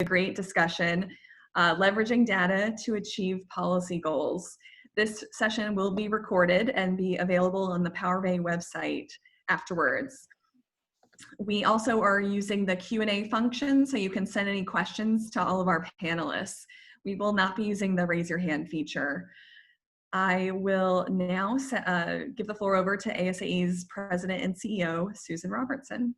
a great discussion, leveraging data to achieve policy goals. This session will be recorded and be available on the Power Bay website afterwards. We also are using the Q&A function, so you can send any questions to all of our panelists. We will not be using the raise your hand feature. I will now give the floor over to ASAE's President and CEO, Susan Robertson.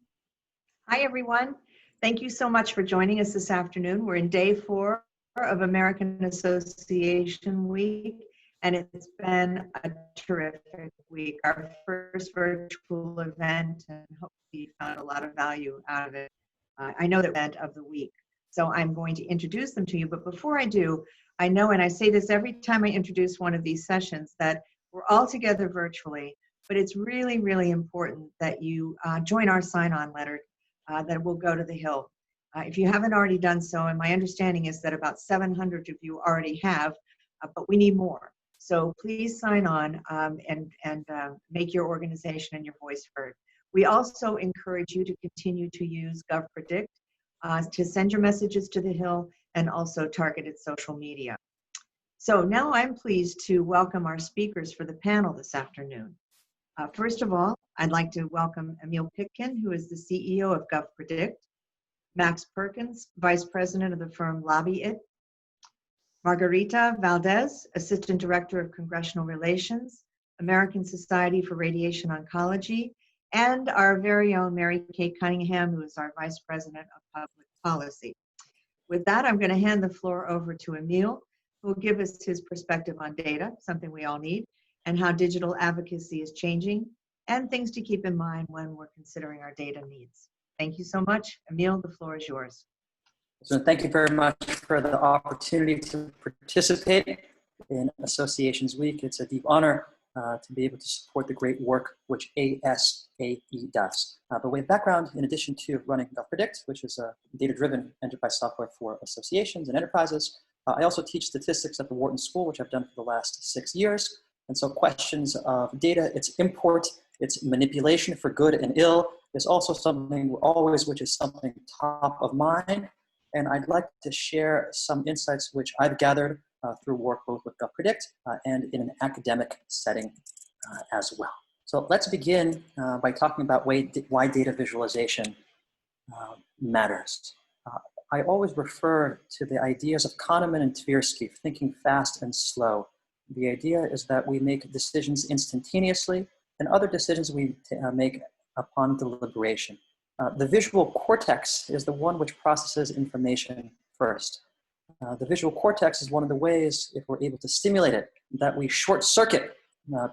Hi, everyone. Thank you so much for joining us this afternoon. We're in day 4 of American Association Week, and it's been a terrific week. Our first virtual event, and hopefully you found a lot of value out of it. I know the event of the week, so I'm going to introduce them to you. But before I do, I know, and I say this every time I introduce one of these sessions, that we're all together virtually, but it's really, really important that you join our sign-on letter that will go to the Hill. If you haven't already done so, and my understanding is that about 700 of you already have, but we need more. So please sign on and make your organization and your voice heard. We also encourage you to continue to use GovPredict to send your messages to the Hill and also targeted social media. So now I'm pleased to welcome our speakers for the panel this afternoon. First of all, I'd like to welcome Emil Pitkin, who is the CEO of GovPredict, Max Perkins, Vice President of the firm LobbyIt, Margarita Valdez, Assistant Director of Congressional Relations, American Society for Radiation Oncology, and our very own Mary Kay Cunningham, who is our Vice President of Public Policy. With that, I'm going to hand the floor over to Emil, who will give us his perspective on data, something we all need, and how digital advocacy is changing, and things to keep in mind when we're considering our data needs. Thank you so much. Emil, the floor is yours. So thank you very much for the opportunity to participate in Associations Week. It's a deep honor to be able to support the great work which ASAE does. By way of background, in addition to running GovPredict, which is a data-driven enterprise software for associations and enterprises, I also teach statistics at the Wharton School, which I've done for the last 6 years. And so questions of data, its import, its manipulation for good and ill is also something which is something top of mind. And I'd like to share some insights which I've gathered through work both with GovPredict and in an academic setting as well. So let's begin by talking about why data visualization matters. I always refer to the ideas of Kahneman and Tversky, thinking fast and slow. The idea is that we make decisions instantaneously, and other decisions we make upon deliberation. The visual cortex is the one which processes information first. The visual cortex is one of the ways, if we're able to stimulate it, that we short circuit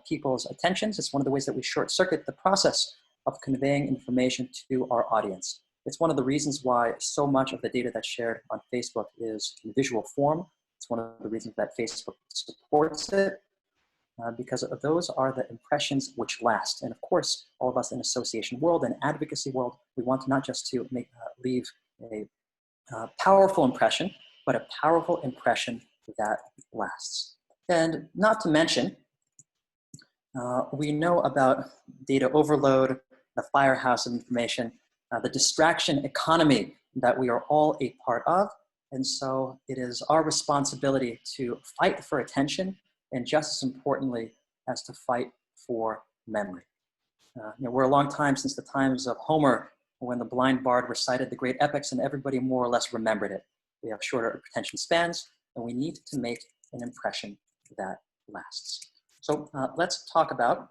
people's attentions. It's one of the ways that we short circuit the process of conveying information to our audience. It's one of the reasons why so much of the data that's shared on Facebook is in visual form. It's one of the reasons that Facebook supports it, because those are the impressions which last. And of course, all of us in association world and advocacy world, we want not just to leave a powerful impression, but a powerful impression that lasts. And not to mention, we know about data overload, the firehouse of information, the distraction economy that we are all a part of. And so it is our responsibility to fight for attention, and just as importantly as to fight for memory. We're a long time since the times of Homer, when the blind bard recited the great epics and everybody more or less remembered it. We have shorter attention spans, and we need to make an impression that lasts. So let's talk about,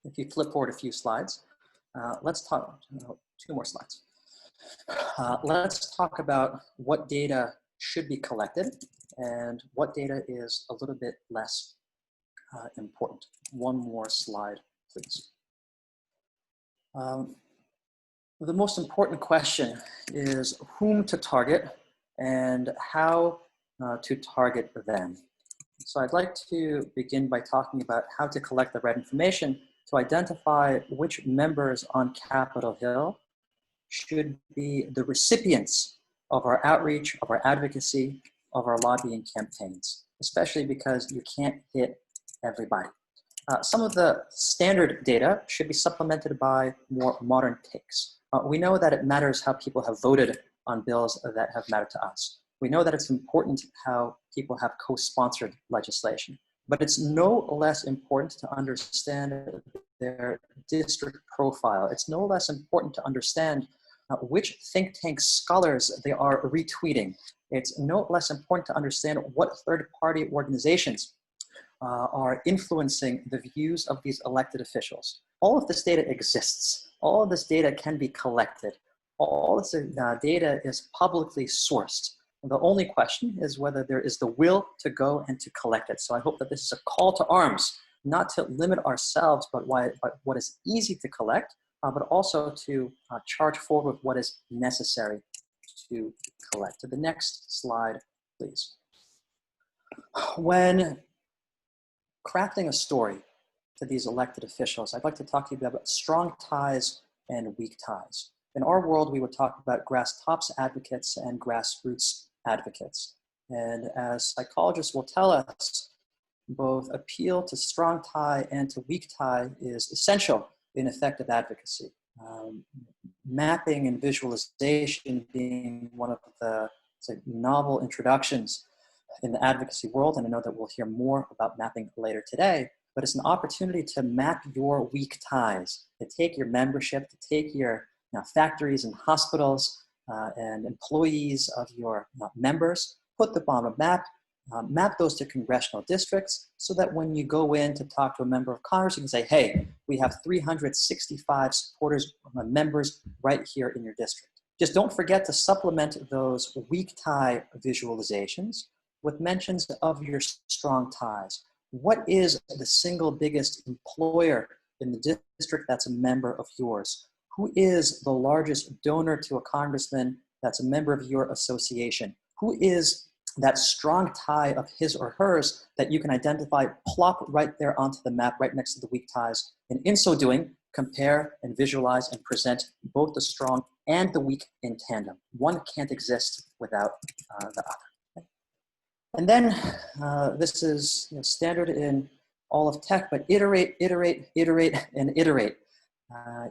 if you flip forward a few slides, let's talk, 2 more slides. Let's talk about what data should be collected and what data is a little bit less important. 1 more slide, please. The most important question is whom to target and how to target them. So I'd like to begin by talking about how to collect the right information to identify which members on Capitol Hill should be the recipients of our outreach, of our advocacy, of our lobbying campaigns, especially because you can't hit everybody. Some of the standard data should be supplemented by more modern takes. We know that it matters how people have voted on bills that have mattered to us. We know that it's important how people have co-sponsored legislation, but it's no less important to understand their district profile. It's no less important to understand which think tank scholars they are retweeting. It's no less important to understand what third-party organizations are influencing the views of these elected officials. All of this data exists. All of this data can be collected. All this data is publicly sourced. The only question is whether there is the will to go and to collect it. So I hope that this is a call to arms, not to limit ourselves, but what is easy to collect, but also to charge forward with what is necessary to collect. To the next slide, please. When crafting a story to these elected officials, I'd like to talk to you about strong ties and weak ties. In our world, we would talk about grass tops advocates and grassroots advocates. And as psychologists will tell us, both appeal to strong tie and to weak tie is essential in effective advocacy. Mapping and visualization being one of the novel introductions in the advocacy world, and I know that we'll hear more about mapping later today, but it's an opportunity to map your weak ties, to take your membership, to take your factories and hospitals and employees of your members, put them on a map, map those to congressional districts so that when you go in to talk to a member of Congress, you can say, hey, we have 365 supporters, members right here in your district. Just don't forget to supplement those weak tie visualizations with mentions of your strong ties. What is the single biggest employer in the district that's a member of yours? Who is the largest donor to a congressman that's a member of your association? Who is that strong tie of his or hers that you can identify, plop right there onto the map, right next to the weak ties, and in so doing, compare and visualize and present both the strong and the weak in tandem. One can't exist without the other. And then this is standard in all of tech, but iterate, iterate, iterate, and iterate.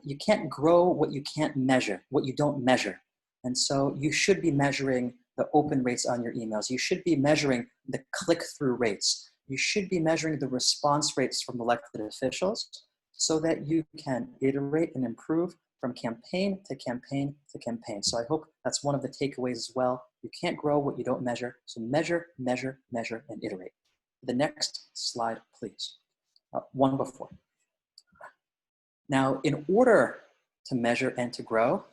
You can't grow what you can't measure, what you don't measure. And so you should be measuring the open rates on your emails. You should be measuring the click-through rates. You should be measuring the response rates from elected officials so that you can iterate and improve from campaign to campaign to campaign. So I hope that's one of the takeaways as well. You can't grow what you don't measure. So measure, measure, measure, and iterate. The next slide, please. One before. Now, in order to measure and to grow,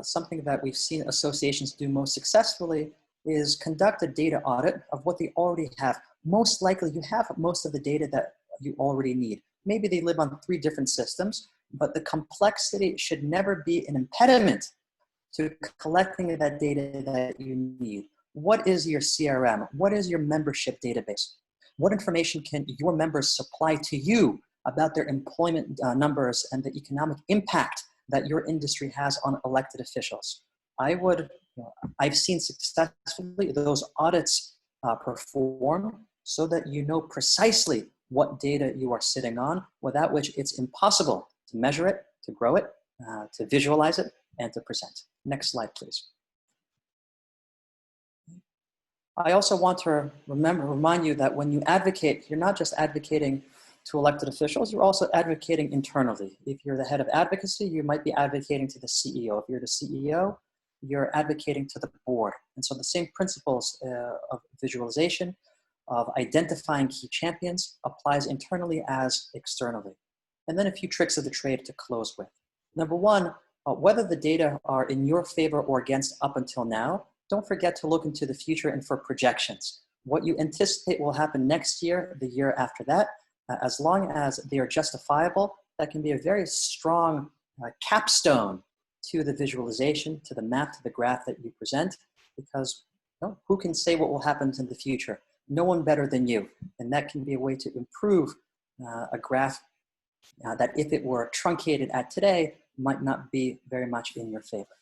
something that we've seen associations do most successfully is conduct a data audit of what they already have. Most likely, you have most of the data that you already need. Maybe they live on 3 different systems, but the complexity should never be an impediment to collecting that data that you need. What is your CRM? What is your membership database? What information can your members supply to you about their employment numbers and the economic impact that your industry has on elected officials? I've seen successfully those audits perform so that you know precisely what data you are sitting on, without which it's impossible to measure it, to grow it, to visualize it, and to present. Next slide, please. I also want to remind you that when you advocate, you're not just advocating to elected officials, you're also advocating internally. If you're the head of advocacy, you might be advocating to the CEO. If you're the CEO, you're advocating to the board. And so the same principles of visualization, of identifying key champions, applies internally as externally. And then a few tricks of the trade to close with. Number one, whether the data are in your favor or against up until now, don't forget to look into the future and for projections. What you anticipate will happen next year, the year after that, as long as they are justifiable, that can be a very strong capstone to the visualization, to the map, to the graph that you present, because who can say what will happen in the future? No one better than you. And that can be a way to improve a graph that if it were truncated at today, might not be very much in your favor.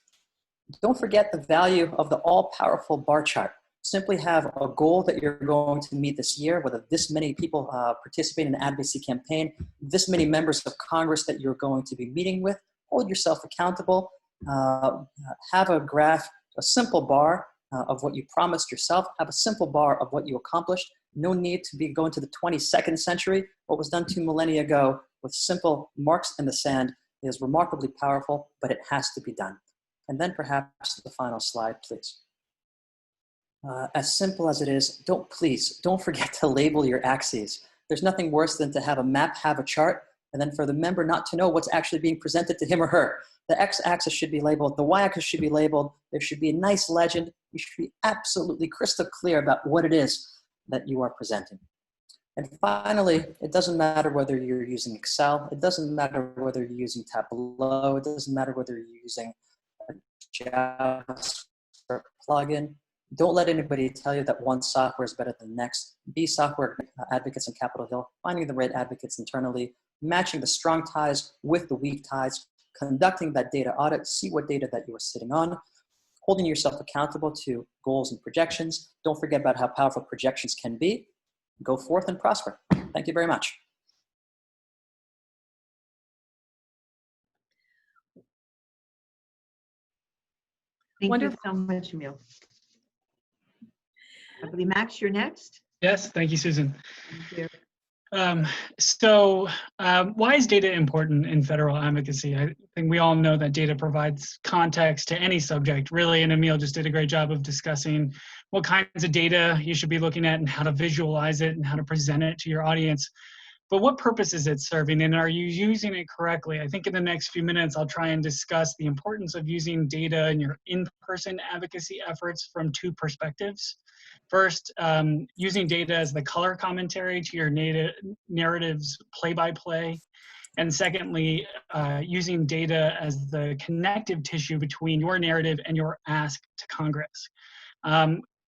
Don't forget the value of the all-powerful bar chart. Simply have a goal that you're going to meet this year, whether this many people participate in an advocacy campaign, this many members of Congress that you're going to be meeting with. Hold yourself accountable. Have a graph a simple bar of what you promised yourself. Have a simple bar of what you accomplished. No need to be going to the 22nd century. What was done 2 millennia ago with simple marks in the sand is remarkably powerful, but it has to be done. And then perhaps the final slide, please. As simple as it is, please don't forget to label your axes. There's nothing worse than to have a map, have a chart, and then for the member not to know what's actually being presented to him or her. The x-axis should be labeled, the y-axis should be labeled, there should be a nice legend. You should be absolutely crystal clear about what it is that you are presenting. And finally, it doesn't matter whether you're using Excel, it doesn't matter whether you're using Tableau, it doesn't matter whether you're using a JavaScript plugin. Don't let anybody tell you that one software is better than the next. Be software advocates on Capitol Hill, finding the right advocates internally, matching the strong ties with the weak ties, conducting that data audit, see what data that you are sitting on, holding yourself accountable to goals and projections. Don't forget about how powerful projections can be. Go forth and prosper. Thank you very much. Thank you so much, Emil. I believe, Max, you're next. Yes, thank you, Susan. Thank you. Why is data important in federal advocacy? I think we all know that data provides context to any subject, really, and Emil just did a great job of discussing what kinds of data you should be looking at and how to visualize it and how to present it to your audience. But what purpose is it serving, and are you using it correctly? I think in the next few minutes, I'll try and discuss the importance of using data in your in-person advocacy efforts from 2 perspectives. First, using data as the color commentary to your narrative's play-by-play. And secondly, using data as the connective tissue between your narrative and your ask to Congress.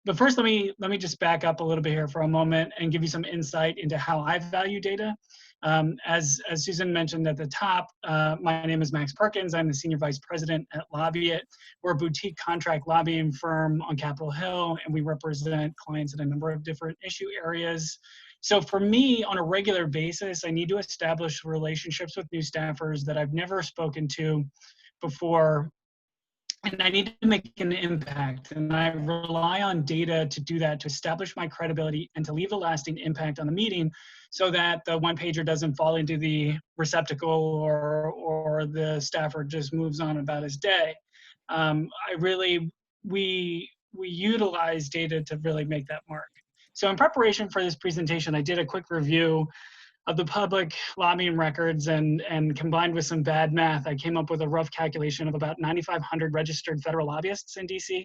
But first, let me just back up a little bit here for a moment and give you some insight into how I value data. As Susan mentioned at the top, my name is Max Perkins. I'm the Senior Vice President at LobbyIt. We're a boutique contract lobbying firm on Capitol Hill, and we represent clients in a number of different issue areas. So for me, on a regular basis, I need to establish relationships with new staffers that I've never spoken to before, and I need to make an impact, and I rely on data to do that, to establish my credibility and to leave a lasting impact on the meeting so that the one-pager doesn't fall into the receptacle or the staffer just moves on about his day. We utilize data to really make that mark. So in preparation for this presentation, I did a quick review of the public lobbying records, and combined with some bad math, I came up with a rough calculation of about 9,500 registered federal lobbyists in DC.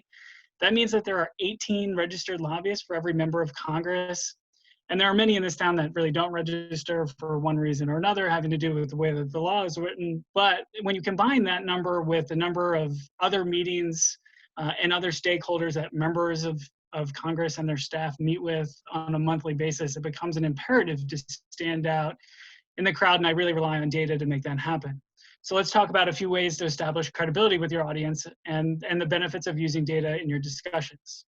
That means that there are 18 registered lobbyists for every member of Congress. And there are many in this town that really don't register for one reason or another, having to do with the way that the law is written. But when you combine that number with the number of other meetings and other stakeholders that members of Congress and their staff meet with on a monthly basis, it becomes an imperative to stand out in the crowd, and I really rely on data to make that happen. So let's talk about a few ways to establish credibility with your audience and the benefits of using data in your discussions.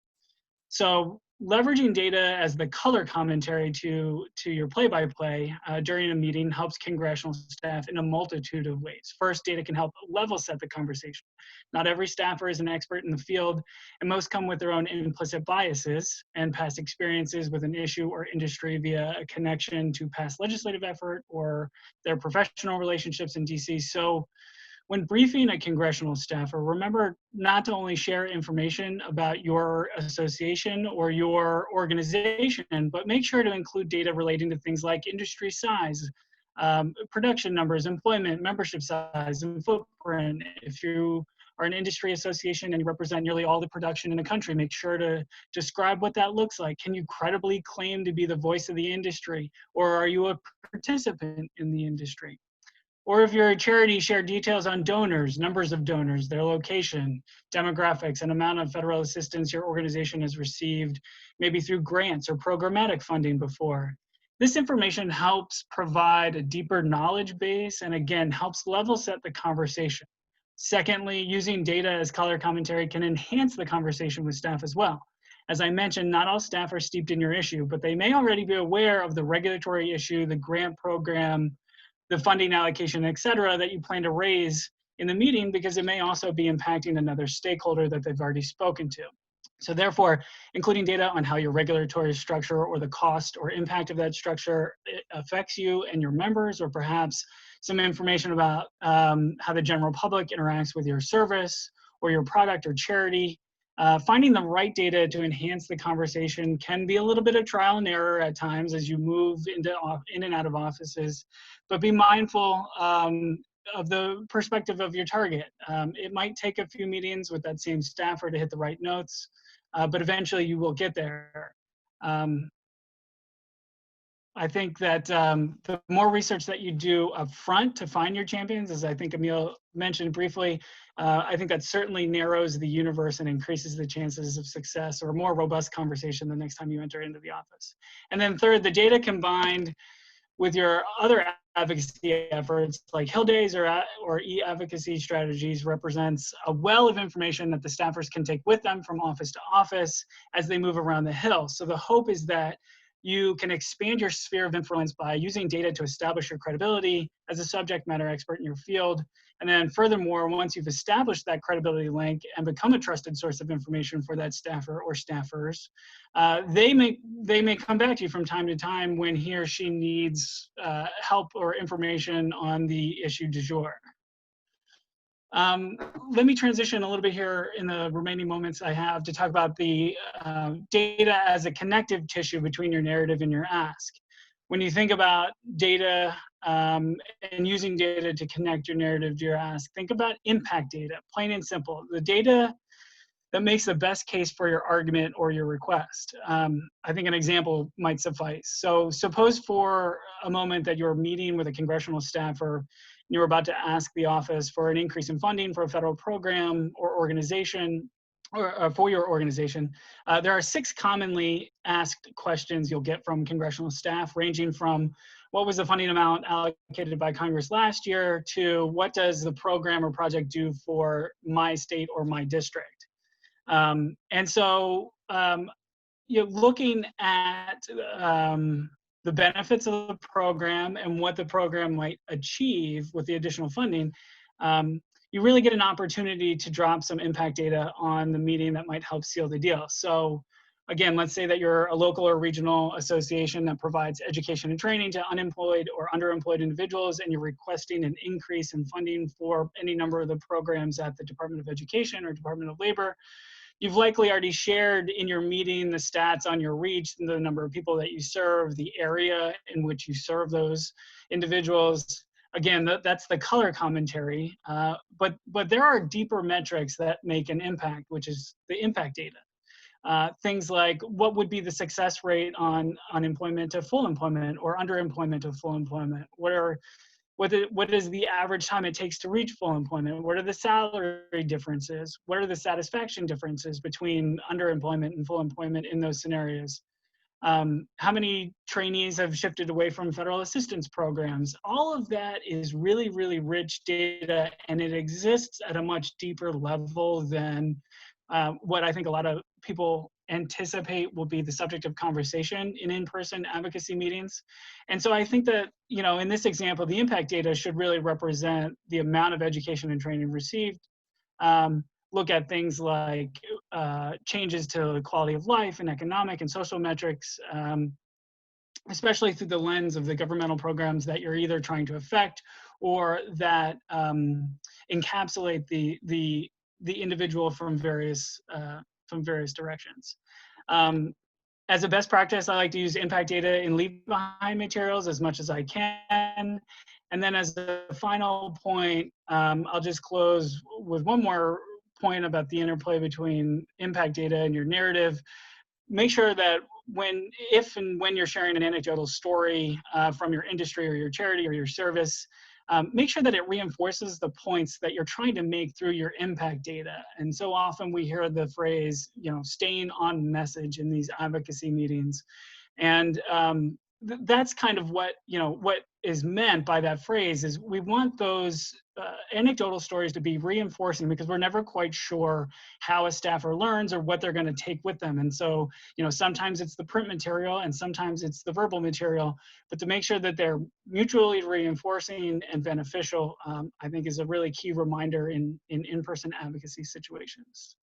So leveraging data as the color commentary to your play-by-play during a meeting helps congressional staff in a multitude of ways. First, data can help level set the conversation. Not every staffer is an expert in the field, and most come with their own implicit biases and past experiences with an issue or industry via a connection to past legislative effort or their professional relationships in DC. So when briefing a congressional staffer, remember not to only share information about your association or your organization, but make sure to include data relating to things like industry size, production numbers, employment, membership size, and footprint. If you are an industry association and you represent nearly all the production in the country, make sure to describe what that looks like. Can you credibly claim to be the voice of the industry, or are you a participant in the industry? Or if you're a charity, share details on donors, numbers of donors, their location, demographics, and amount of federal assistance your organization has received, maybe through grants or programmatic funding before. This information helps provide a deeper knowledge base and again, helps level set the conversation. Secondly, using data as color commentary can enhance the conversation with staff as well. As I mentioned, not all staff are steeped in your issue, but they may already be aware of the regulatory issue, the grant program, the funding allocation, et cetera, that you plan to raise in the meeting because it may also be impacting another stakeholder that they've already spoken to. So therefore, including data on how your regulatory structure or the cost or impact of that structure affects you and your members, or perhaps some information about how the general public interacts with your service or your product or charity. Finding the right data to enhance the conversation can be a little bit of trial and error at times as you move in and out of offices, but be mindful of the perspective of your target. It might take a few meetings with that same staffer to hit the right notes, but eventually you will get there. I think that the more research that you do up front to find your champions, as I think Emil mentioned briefly, I think that certainly narrows the universe and increases the chances of success or a more robust conversation the next time you enter into the office. And then third, the data combined with your other advocacy efforts like Hill Days or e-advocacy strategies represents a well of information that the staffers can take with them from office to office as they move around the Hill. So the hope is that you can expand your sphere of influence by using data to establish your credibility as a subject matter expert in your field. And then furthermore, once you've established that credibility link and become a trusted source of information for that staffer or staffers, they may come back to you from time to time when he or she needs help or information on the issue du jour. Let me transition a little bit here in the remaining moments I have to talk about the data as a connective tissue between your narrative and your ask. When you think about data and using data to connect your narrative to your ask, think about impact data, plain and simple. The data that makes the best case for your argument or your request. I think an example might suffice. So suppose for a moment that you're meeting with a congressional staffer, you're about to ask the office for an increase in funding for a federal program or organization, or for your organization. There are 6 commonly asked questions you'll get from congressional staff, ranging from what was the funding amount allocated by Congress last year to what does the program or project do for my state or my district. And so you're looking at the benefits of the program and what the program might achieve with the additional funding, you really get an opportunity to drop some impact data on the meeting that might help seal the deal. So again, let's say that you're a local or regional association that provides education and training to unemployed or underemployed individuals, and you're requesting an increase in funding for any number of the programs at the Department of Education or Department of Labor. You've likely already shared in your meeting the stats on your reach, the number of people that you serve, the area in which you serve those individuals. Again, that's the color commentary, but there are deeper metrics that make an impact, which is the impact data. Things like what would be the success rate on unemployment to full employment or underemployment to full employment? What is the average time it takes to reach full employment? What are the salary differences? What are the satisfaction differences between underemployment and full employment in those scenarios? How many trainees have shifted away from federal assistance programs? All of that is really, really rich data, and it exists at a much deeper level than what I think a lot of people anticipate will be the subject of conversation in in-person advocacy meetings. And so I think that, you know, in this example, the impact data should really represent the amount of education and training received. Look at things like changes to quality of life and economic and social metrics, especially through the lens of the governmental programs that you're either trying to affect or that encapsulate the individual from various directions. As a best practice, I like to use impact data in leave behind materials as much as I can. And then as a final point, I'll just close with one more point about the interplay between impact data and your narrative. Make sure that if and when you're sharing an anecdotal story from your industry or your charity or your service, make sure that it reinforces the points that you're trying to make through your impact data. And so often we hear the phrase, you know, staying on message in these advocacy meetings. And that's kind of what, what is meant by that phrase is we want those anecdotal stories to be reinforcing, because we're never quite sure how a staffer learns or what they're going to take with them. And so, sometimes it's the print material and sometimes it's the verbal material, but to make sure that they're mutually reinforcing and beneficial, I think is a really key reminder in in-person advocacy situations.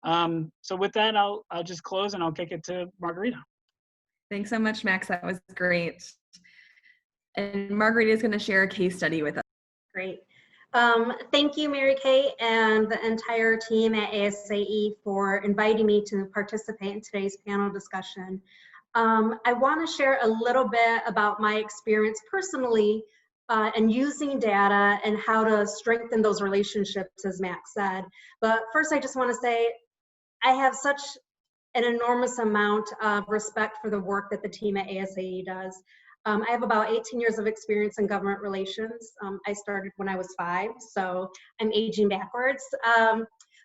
So with that, I'll just close and I'll kick it to Margarita. Thanks so much, Max. That was great. And Margarita is going to share a case study with us. Great. Thank you, Mary Kay, and the entire team at ASAE for inviting me to participate in today's panel discussion. I want to share a little bit about my experience personally and using data and how to strengthen those relationships, as Max said. But first, I just want to say I have such an enormous amount of respect for the work that the team at ASAE does. I have about 18 years of experience in government relations. I started when I was 5, so I'm aging backwards.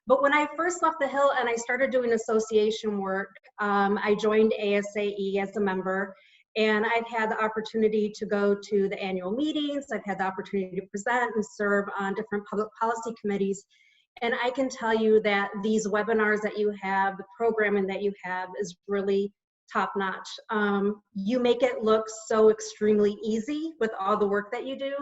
But when I first left the Hill and I started doing association work, I joined ASAE as a member, and I've had the opportunity to go to the annual meetings. I've had the opportunity to present and serve on different public policy committees. And I can tell you that these webinars that you have, the programming that you have is really top notch. You make it look so extremely easy with all the work that you do,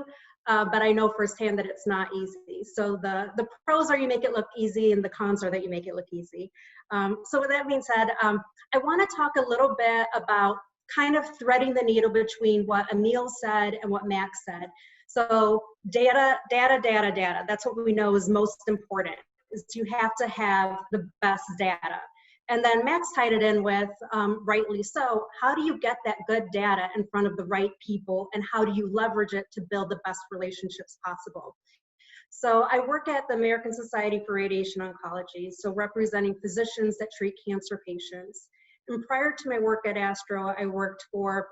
but I know firsthand that it's not easy. So the pros are you make it look easy, and the cons are that you make it look easy. So with that being said, I want to talk a little bit about kind of threading the needle between what Emil said and what Max said. So data, that's what we know is most important, is you have to have the best data. And then Max tied it in with, rightly so, how do you get that good data in front of the right people, and how do you leverage it to build the best relationships possible? So I work at the American Society for Radiation Oncology, so representing physicians that treat cancer patients. And prior to my work at Astro, I worked for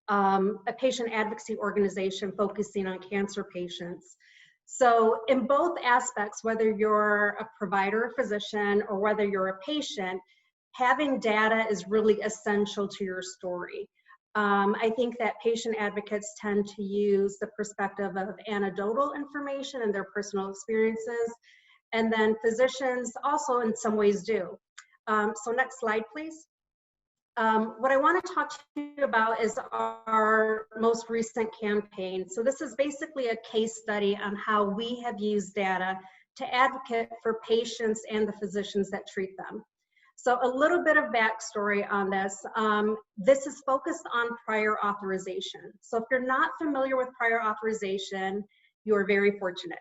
a patient advocacy organization focusing on cancer patients. So in both aspects, whether you're a provider or physician or whether you're a patient, having data is really essential to your story. I think that patient advocates tend to use the perspective of anecdotal information and their personal experiences, and then physicians also in some ways do. So next slide, please. What I want to talk to you about is our most recent campaign. So this is basically a case study on how we have used data to advocate for patients and the physicians that treat them. So a little bit of backstory on this. This is focused on prior authorization. So if you're not familiar with prior authorization, you are very fortunate.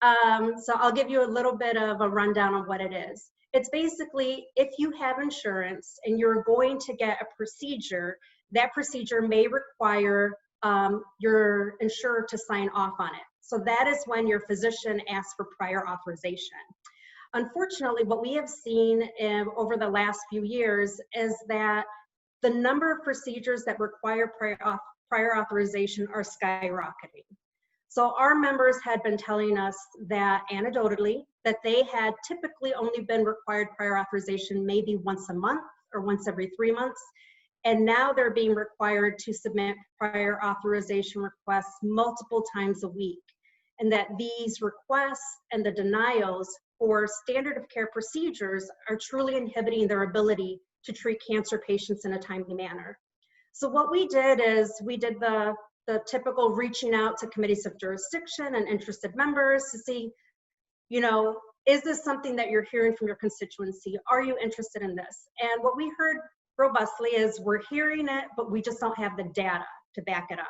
So I'll give you a little bit of a rundown on what it is. It's basically, if you have insurance and you're going to get a procedure, that procedure may require your insurer to sign off on it. So that is when your physician asks for prior authorization. Unfortunately, what we have seen over the last few years is that the number of procedures that require prior authorization are skyrocketing. So our members had been telling us that anecdotally, that they had typically only been required prior authorization maybe once a month or once every 3 months. And now they're being required to submit prior authorization requests multiple times a week. And that these requests and the denials for standard of care procedures are truly inhibiting their ability to treat cancer patients in a timely manner. So what we did is we did the typical reaching out to committees of jurisdiction and interested members to see, is this something that you're hearing from your constituency? Are you interested in this? And what we heard robustly is we're hearing it, but we just don't have the data to back it up.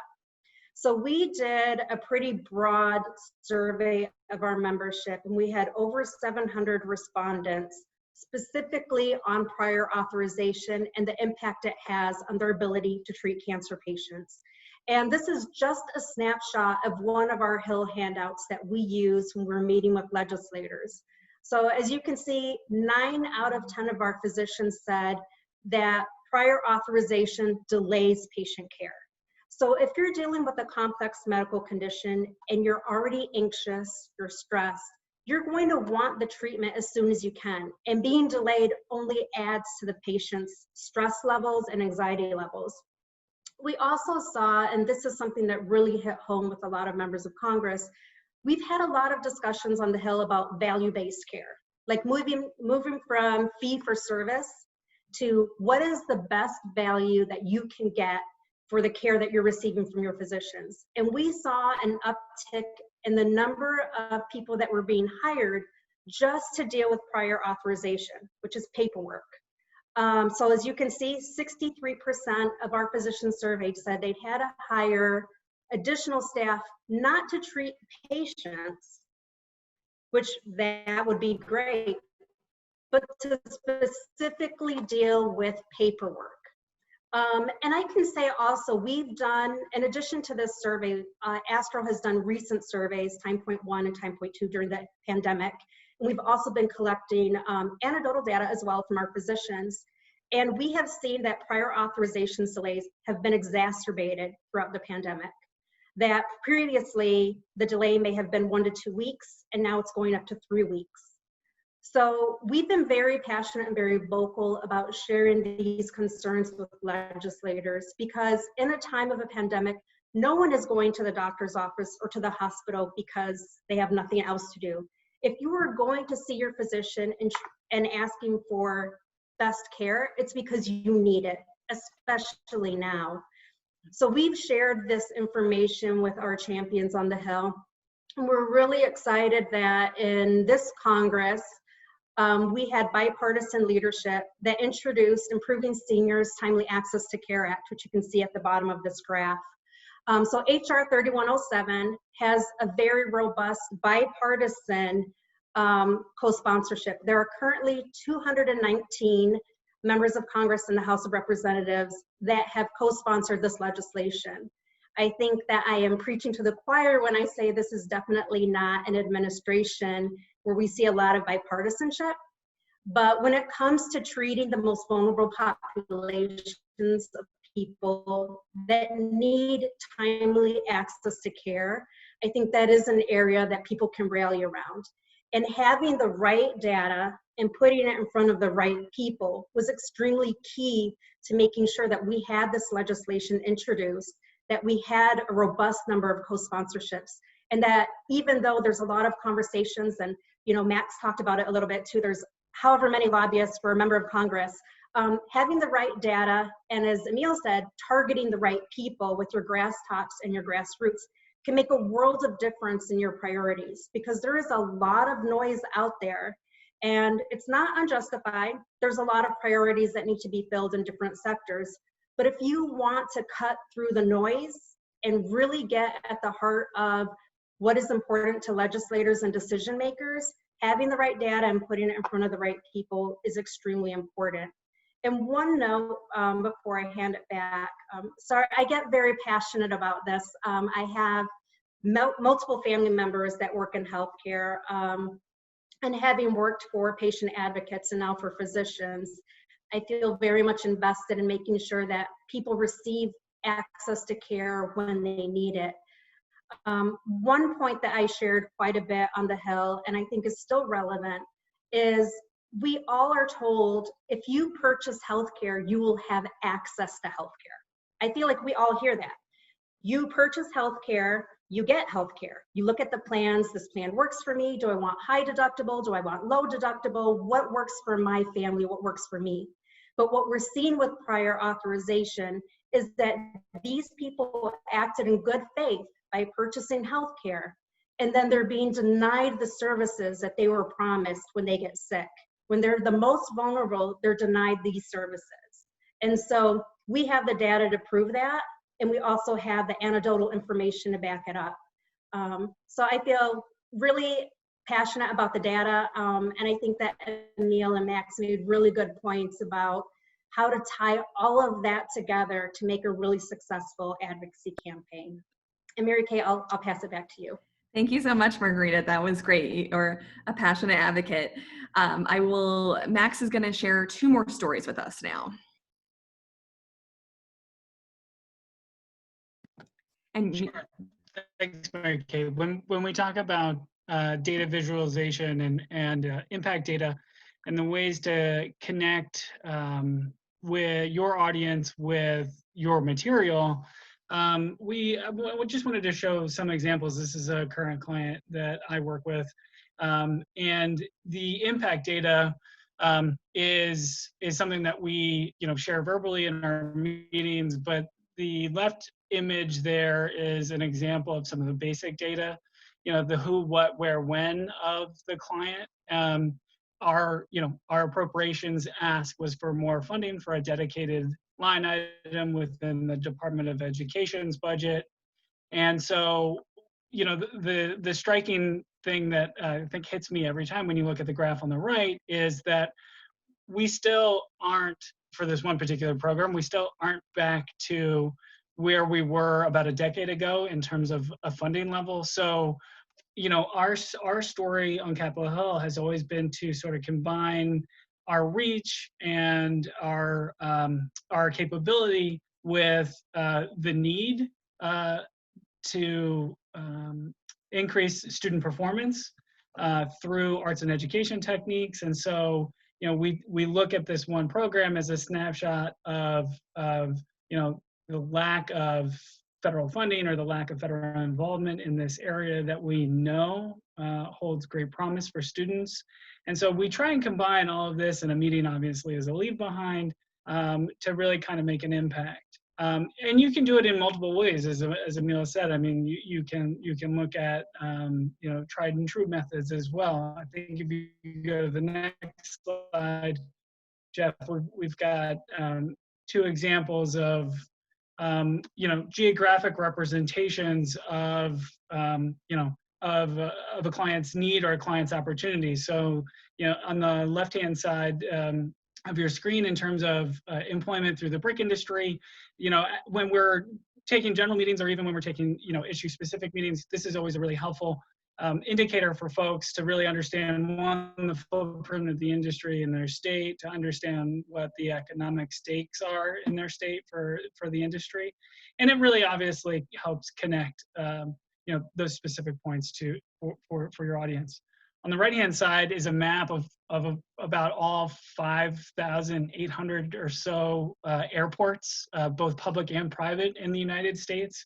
So we did a pretty broad survey of our membership, and we had over 700 respondents specifically on prior authorization and the impact it has on their ability to treat cancer patients. And this is just a snapshot of one of our Hill handouts that we use when we're meeting with legislators. So as you can see, 9 out of 10 of our physicians said that prior authorization delays patient care. So if you're dealing with a complex medical condition and you're already anxious, you're stressed, you're going to want the treatment as soon as you can. And being delayed only adds to the patient's stress levels and anxiety levels. we also saw, and this is something that really hit home with a lot of members of Congress, we've had a lot of discussions on the Hill about value-based care, like moving from fee-for-service to what is the best value that you can get for the care that you're receiving from your physicians. And we saw an uptick in the number of people that were being hired just to deal with prior authorization, which is paperwork. So as you can see, 63% of our physicians surveyed said they'd had to hire additional staff not to treat patients, which that would be great, but to specifically deal with paperwork. And I can say also, we've done, in addition to this survey, Astro has done recent surveys, time point 1 and time point 2 during the pandemic. And we've also been collecting anecdotal data as well from our physicians. And we have seen that prior authorization delays have been exacerbated throughout the pandemic. That previously the delay may have been 1 to 2 weeks, and now it's going up to 3 weeks. So we've been very passionate and very vocal about sharing these concerns with legislators, because in a time of a pandemic, no one is going to the doctor's office or to the hospital because they have nothing else to do. If you are going to see your physician and asking for best care, it's because you need it, especially now. So we've shared this information with our champions on the Hill. And we're really excited that in this Congress, we had bipartisan leadership that introduced Improving Seniors Timely Access to Care Act, which you can see at the bottom of this graph. So HR 3107 has a very robust bipartisan co-sponsorship. There are currently 219 members of Congress in the House of Representatives that have co-sponsored this legislation. I think that I am preaching to the choir when I say this is definitely not an administration where we see a lot of bipartisanship. But when it comes to treating the most vulnerable populations of people that need timely access to care, I think that is an area that people can rally around. And having the right data and putting it in front of the right people was extremely key to making sure that we had this legislation introduced, that we had a robust number of co-sponsorships, and that even though there's a lot of conversations, and Max talked about it a little bit too, there's however many lobbyists for a member of Congress, having the right data, and as Emil said, targeting the right people with your grass tops and your grassroots can make a world of difference in your priorities, because there is a lot of noise out there and it's not unjustified. There's a lot of priorities that need to be filled in different sectors. But if you want to cut through the noise and really get at the heart of what is important to legislators and decision makers, having the right data and putting it in front of the right people is extremely important. And one note before I hand it back, sorry, I get very passionate about this. I have multiple family members that work in healthcare, and having worked for patient advocates and now for physicians, I feel very much invested in making sure that people receive access to care when they need it. One point that I shared quite a bit on the Hill, and I think is still relevant, is we all are told if you purchase healthcare, you will have access to healthcare. I feel like we all hear that. You purchase healthcare, you get healthcare. You look at the plans, this plan works for me. Do I want high deductible? Do I want low deductible? What works for my family? What works for me? But what we're seeing with prior authorization is that these people acted in good faith by purchasing healthcare, and then they're being denied the services that they were promised when they get sick. When they're the most vulnerable, they're denied these services. And so we have the data to prove that, and we also have the anecdotal information to back it up. So I feel really passionate about the data, and I think that Emil and Max made really good points about how to tie all of that together to make a really successful advocacy campaign. And Mary Kay, I'll pass it back to you. Thank you so much, Margarita. That was great. You're a passionate advocate. Max is going to share 2 more stories with us now. And sure. Thanks, Mary Kay. When we talk about data visualization and impact data and the ways to connect with your audience with your material, we just wanted to show some examples. This is a current client that I work with, and the impact data is something that we share verbally in our meetings. But the left image there is an example of some of the basic data, the who, what, where, when of the client. Our appropriations ask was for more funding for a dedicated line item within the Department of Education's budget. And so, the striking thing that I think hits me every time when you look at the graph on the right is that we still aren't, for this one particular program, we still aren't back to where we were about a decade ago in terms of a funding level. So, our story on Capitol Hill has always been to sort of combine our reach and our capability with the need to increase student performance through arts and education techniques. And so, we look at this one program as a snapshot of the lack of federal funding or the lack of federal involvement in this area that we know holds great promise for students. And so we try and combine all of this, and a meeting obviously is a leave behind, to really kind of make an impact. And you can do it in multiple ways, as Emil said. I mean, you can look at tried and true methods as well. I think if you go to the next slide, Jeff, we've got 2 examples of geographic representations of a client's need or a client's opportunity. So, on the left-hand side of your screen, in terms of employment through the brick industry, when we're taking general meetings, or even when we're taking issue-specific meetings, this is always a really helpful indicator for folks to really understand, one, the footprint of the industry in their state, to understand what the economic stakes are in their state for the industry. And it really obviously helps connect those specific points for your audience. On the right-hand side is a map of about all 5,800 or so airports, both public and private, in the United States.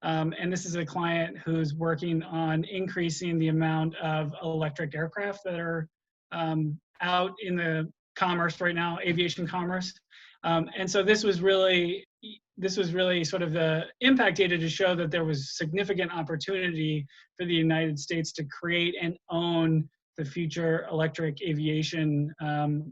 And this is a client who's working on increasing the amount of electric aircraft that are out in the commerce right now, aviation commerce. And so this was really sort of the impact data to show that there was significant opportunity for the United States to create and own the future electric aviation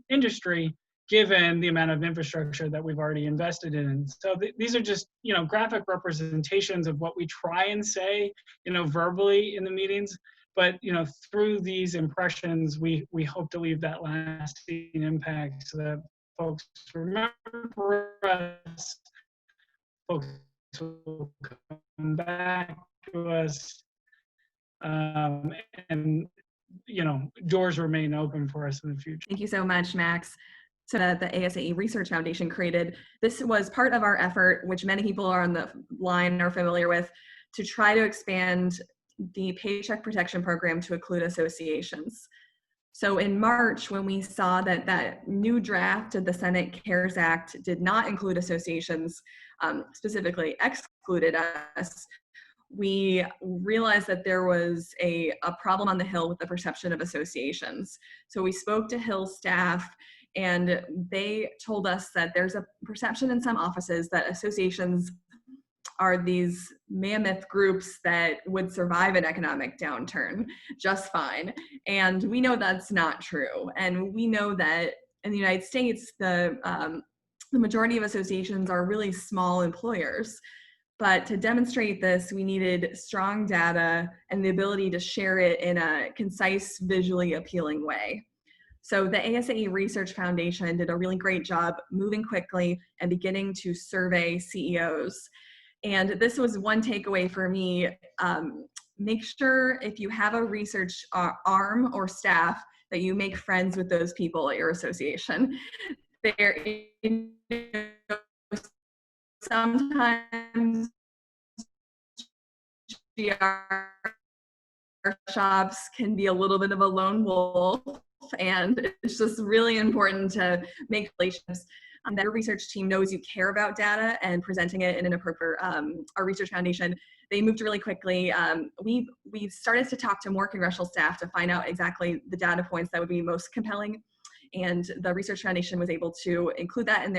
industry, given the amount of infrastructure that we've already invested in. So these are just, graphic representations of what we try and say, verbally in the meetings. But, through these impressions, we hope to leave that lasting impact so that folks remember us, folks will come back to us, and, doors remain open for us in the future. Thank you so much, Max. So that the ASAE Research Foundation created. This was part of our effort, which many people are on the line are familiar with, to try to expand the Paycheck Protection Program to include associations. So in March, when we saw that that new draft of the Senate CARES Act did not include associations, specifically excluded us, we realized that there was a problem on the Hill with the perception of associations. So we spoke to Hill staff, and they told us that there's a perception in some offices that associations are these mammoth groups that would survive an economic downturn just fine. And we know that's not true. And we know that in the United States, the majority of associations are really small employers. But to demonstrate this, we needed strong data and the ability to share it in a concise, visually appealing way. So the ASAE Research Foundation did a really great job moving quickly and beginning to survey CEOs. And this was one takeaway for me. Make sure if you have a research arm or staff that you make friends with those people at your association. Sometimes GR shops can be a little bit of a lone wolf, and it's just really important to make relationships. that your research team knows you care about data and presenting it in an appropriate, our research foundation, they moved really quickly. We've started to talk to more congressional staff to find out exactly the data points that would be most compelling. And the Research Foundation was able to include that in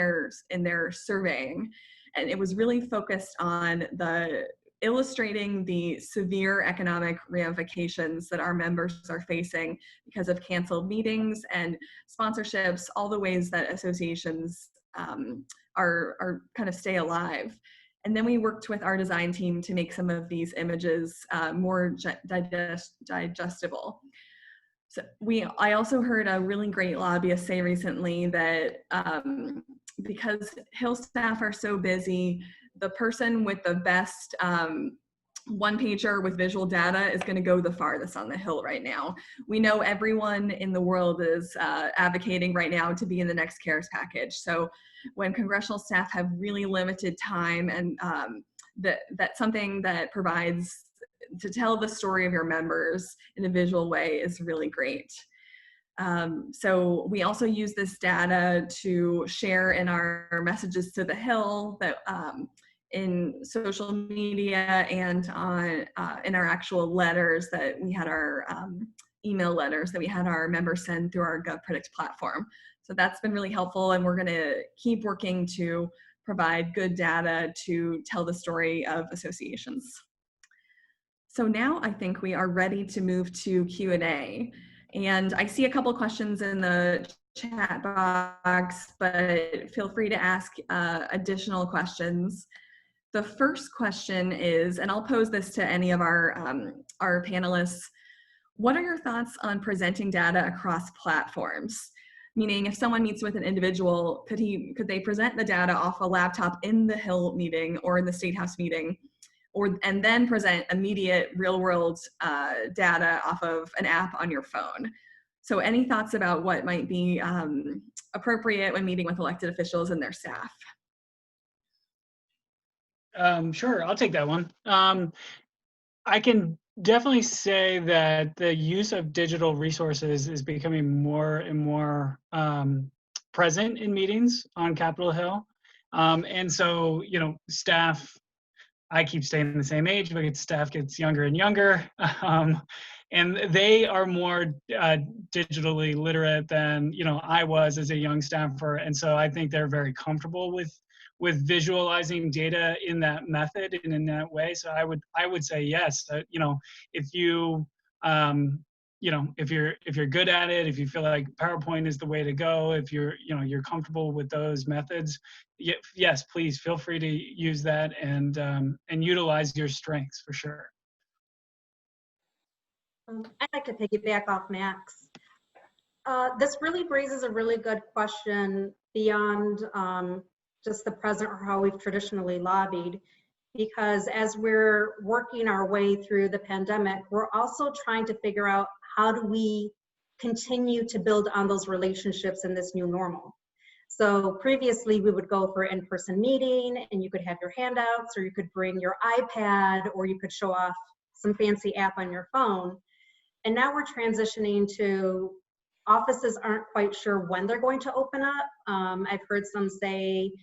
their surveying. And it was really focused on illustrating the severe economic ramifications that our members are facing because of canceled meetings and sponsorships, all the ways that associations are kind of stay alive. And then we worked with our design team to make some of these images more digestible. So I also heard a really great lobbyist say recently that because Hill staff are so busy, the person with the best one-pager with visual data is going to go the farthest on the Hill right now. We know everyone in the world is advocating right now to be in the next CARES package. So when congressional staff have really limited time, and that's something that provides to tell the story of your members in a visual way is really great. So we also use this data to share in our messages to the Hill, that in social media and on in our actual letters that we had, our email letters that we had our members send through our GovPredict platform. So that's been really helpful, and we're going to keep working to provide good data to tell the story of associations. So now I think we are ready to move to Q&A. And I see a couple questions in the chat box, but feel free to ask additional questions. The first question is, and I'll pose this to any of our panelists, what are your thoughts on presenting data across platforms? Meaning, if someone meets with an individual, could they present the data off a laptop in the Hill meeting or in the State House meeting, and then present immediate real-world data off of an app on your phone? So any thoughts about what might be appropriate when meeting with elected officials and their staff? Sure, I'll take that one. I can definitely say that the use of digital resources is becoming more and more present in meetings on Capitol Hill. And so, staff, I keep staying the same age, but staff gets younger and younger. And they are more digitally literate than I was as a young staffer, and so I think they're very comfortable with visualizing data in that method and in that way. So I would say yes. If you if you're good at it, if you feel like PowerPoint is the way to go, if you're comfortable with those methods, yes, please feel free to use that and utilize your strengths for sure. I'd like to piggyback off Max. This really raises a really good question beyond just the present or how we've traditionally lobbied, because as we're working our way through the pandemic, we're also trying to figure out how do we continue to build on those relationships in this new normal. So previously we would go for an in-person meeting and you could have your handouts, or you could bring your iPad, or you could show off some fancy app on your phone. And now we're transitioning to offices aren't quite sure when they're going to open up. I've heard some say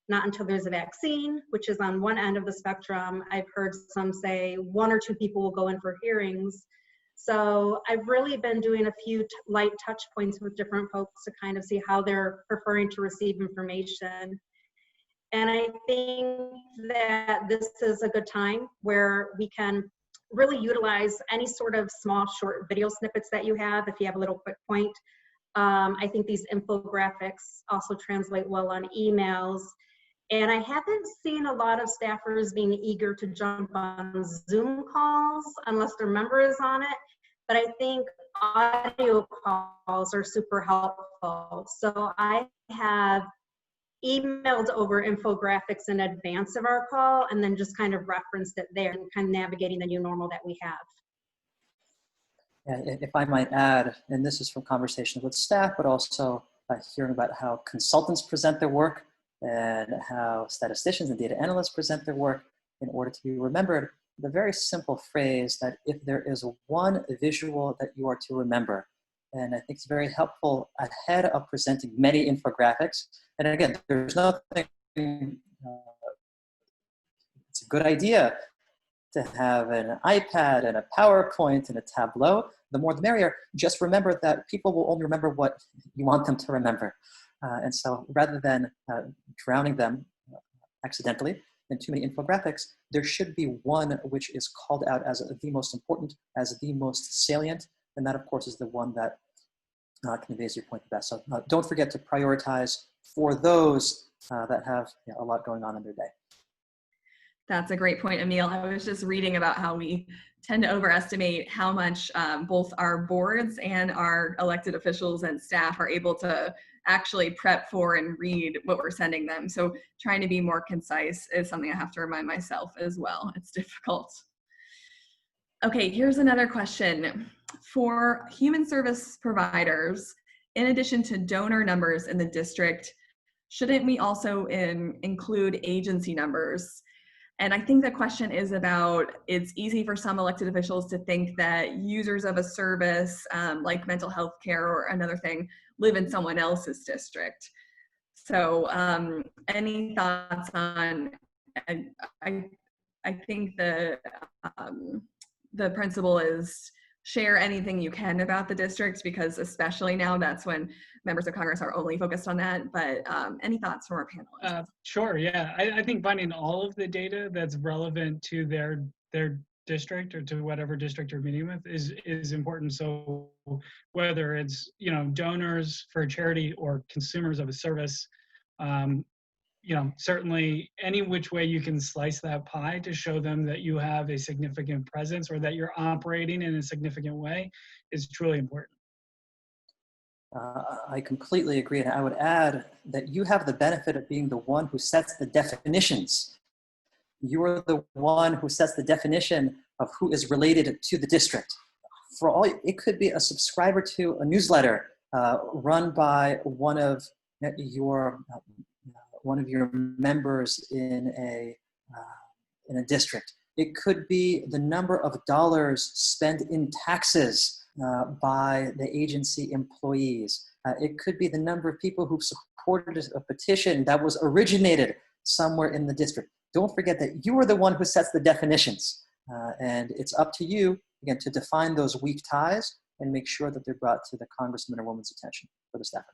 not until there's a vaccine, which is on one end of the spectrum. I've heard some say 1 or 2 people will go in for hearings. So I've really been doing a few light touch points with different folks to kind of see how they're preferring to receive information. And I think that this is a good time where we can really utilize any sort of small short video snippets that you have if you have a little quick point. I think these infographics also translate well on emails. And I haven't seen a lot of staffers being eager to jump on Zoom calls unless their member is on it. But I think audio calls are super helpful. So I have emailed over infographics in advance of our call and then just kind of referenced it there and kind of navigating the new normal that we have. Yeah, if I might add, and this is from conversations with staff, but also hearing about how consultants present their work and how statisticians and data analysts present their work in order to be remembered, the very simple phrase that if there is one visual that you are to remember, and I think it's very helpful ahead of presenting many infographics. And again, there's nothing, it's a good idea to have an iPad and a PowerPoint and a Tableau. The more the merrier. Just remember that people will only remember what you want them to remember. And so rather than drowning them accidentally in too many infographics, there should be one which is called out as the most important, as the most salient, and that of course is the one that conveys your point the best. So don't forget to prioritize for those that have a lot going on in their day. That's a great point, Emil. I was just reading about how we tend to overestimate how much both our boards and our elected officials and staff are able to actually prep for and read what we're sending them. So trying to be more concise is something I have to remind myself as well. It's difficult. Okay, here's another question. For human service providers, in addition to donor numbers in the district, shouldn't we also include agency numbers? And I think the question is about, it's easy for some elected officials to think that users of a service like mental health care or another thing live in someone else's district. So any thoughts on, I think the principle is share anything you can about the district, because especially now that's when members of Congress are only focused on that. But any thoughts from our panelists? Sure, yeah. I think finding all of the data that's relevant to their district or to whatever district you're meeting with is important. So whether it's donors for a charity or consumers of a service, certainly any which way you can slice that pie to show them that you have a significant presence or that you're operating in a significant way is truly important. I completely agree. And I would add that you have the benefit of being the one who sets the definitions. You are the one who sets the definition of who is related to the district. For all, it could be a subscriber to a newsletter run by one of your members in a district. It could be the number of dollars spent in taxes by the agency employees. It could be the number of people who've supported a petition that was originated somewhere in the district. Don't forget that you are the one who sets the definitions. And it's up to you, again, to define those weak ties and make sure that they're brought to the congressman or woman's attention for the staffer.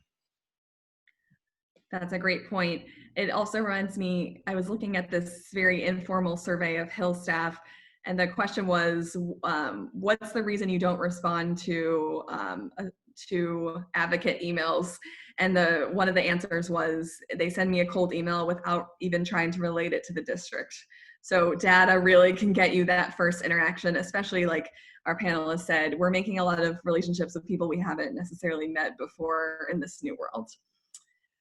That's a great point. It also reminds me, I was looking at this very informal survey of Hill staff, and the question was, what's the reason you don't respond to advocate emails? And one of the answers was, they send me a cold email without even trying to relate it to the district. So data really can get you that first interaction, especially like our panelists said, we're making a lot of relationships with people we haven't necessarily met before in this new world.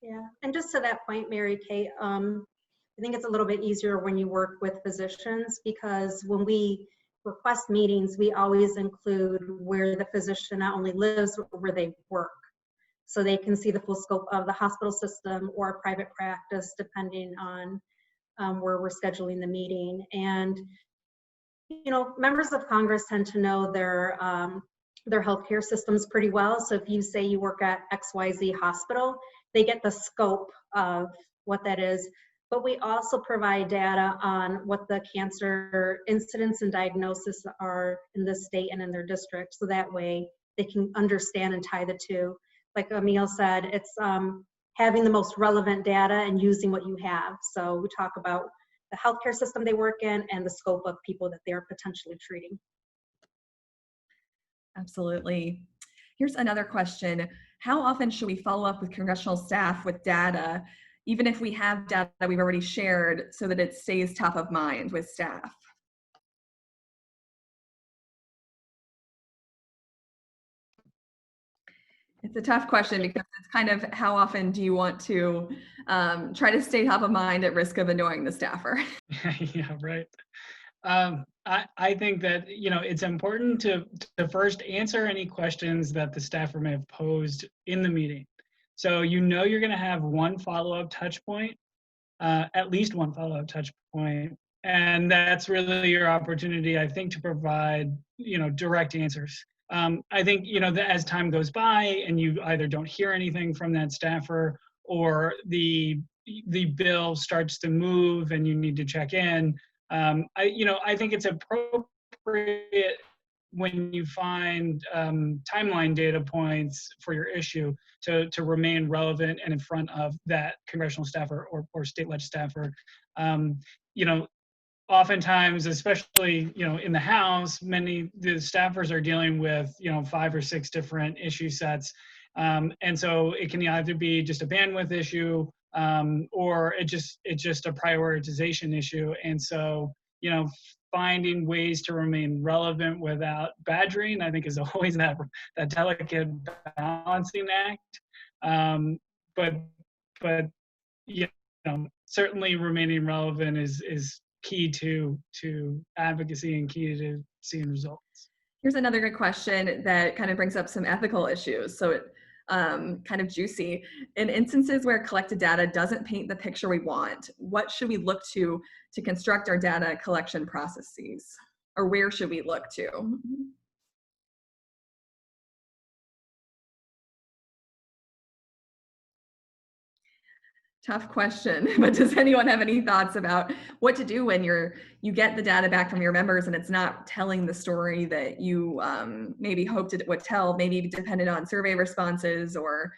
Yeah, and just to that point, Mary Kay, I think it's a little bit easier when you work with physicians, because when we request meetings, we always include where the physician not only lives, but where they work. So they can see the full scope of the hospital system or private practice, depending on where we're scheduling the meeting. And, members of Congress tend to know their healthcare systems pretty well. So if you say you work at XYZ hospital, they get the scope of what that is. But we also provide data on what the cancer incidence and diagnosis are in this state and in their district. So that way they can understand and tie the two. Like Emil said, it's having the most relevant data and using what you have. So we talk about the healthcare system they work in and the scope of people that they're potentially treating. Absolutely. Here's another question. How often should we follow up with congressional staff with data, even if we have data that we've already shared, so that it stays top of mind with staff? It's a tough question, because it's kind of how often do you want to try to stay top of mind at risk of annoying the staffer? Yeah, right. I think that, it's important to first answer any questions that the staffer may have posed in the meeting. So you're going to have one follow-up touch point, at least one follow-up touch point, and that's really your opportunity, I think, to provide, direct answers. I think, you know, that as time goes by and you either don't hear anything from that staffer, or the bill starts to move and you need to check in, I think it's appropriate when you find timeline data points for your issue to remain relevant and in front of that congressional staffer or state leg staffer. You know, oftentimes, especially, you know, in the House, the staffers are dealing with, you know, 5 or 6 different issue sets. And so it can either be just a bandwidth issue, or it's just a prioritization issue. And so, you know, finding ways to remain relevant without badgering, I think, is always that delicate balancing act. But you know, certainly remaining relevant is key to advocacy and key to seeing results. Here's another good question that kind of brings up some ethical issues. So it kind of juicy. In instances where collected data doesn't paint the picture we want, what should we look to construct our data collection processes? Or where should we look to? Tough question, but does anyone have any thoughts about what to do when you get the data back from your members and it's not telling the story that you maybe hoped it would tell, maybe dependent on survey responses, or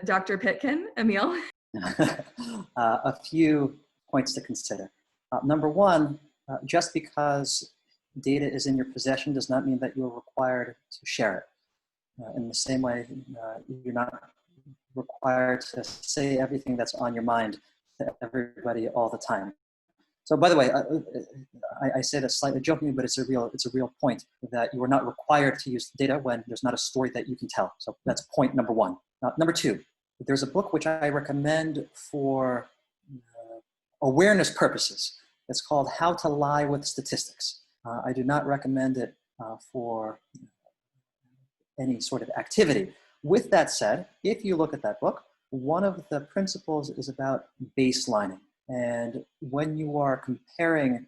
Dr. Pitkin, Emil? A few points to consider. Number one, just because data is in your possession does not mean that you're required to share it. In the same way, you're not required to say everything that's on your mind to everybody all the time. So, by the way, I say that slightly jokingly, but it's a real point that you are not required to use data when there's not a story that you can tell. So that's point number one. Number two, there's a book which I recommend for awareness purposes. It's called How to Lie with Statistics. I do not recommend it for any sort of activity. With that said, if you look at that book, one of the principles is about baselining. And when you are comparing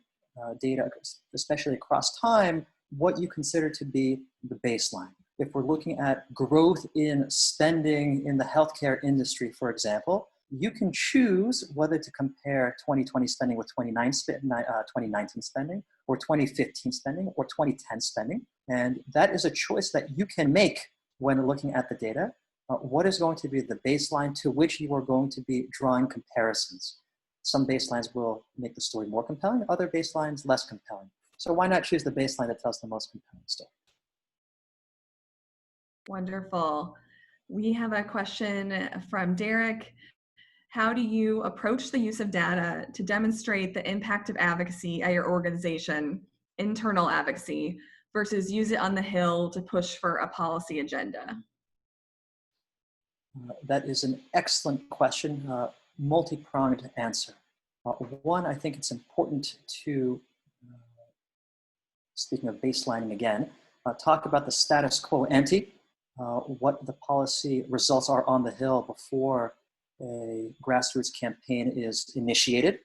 data, especially across time, what you consider to be the baseline. If we're looking at growth in spending in the healthcare industry, for example, you can choose whether to compare 2020 spending with 2019 spending, or 2015 spending, or 2010 spending. And that is a choice that you can make when looking at the data. What is going to be the baseline to which you are going to be drawing comparisons? Some baselines will make the story more compelling, other baselines less compelling. So why not choose the baseline that tells the most compelling story? Wonderful. We have a question from Derek. How do you approach the use of data to demonstrate the impact of advocacy at your organization, internal advocacy, versus use it on the Hill to push for a policy agenda? That is an excellent question, multi-pronged answer. One, I think it's important to, speaking of baselining again, talk about the status quo ante, what the policy results are on the Hill before a grassroots campaign is initiated.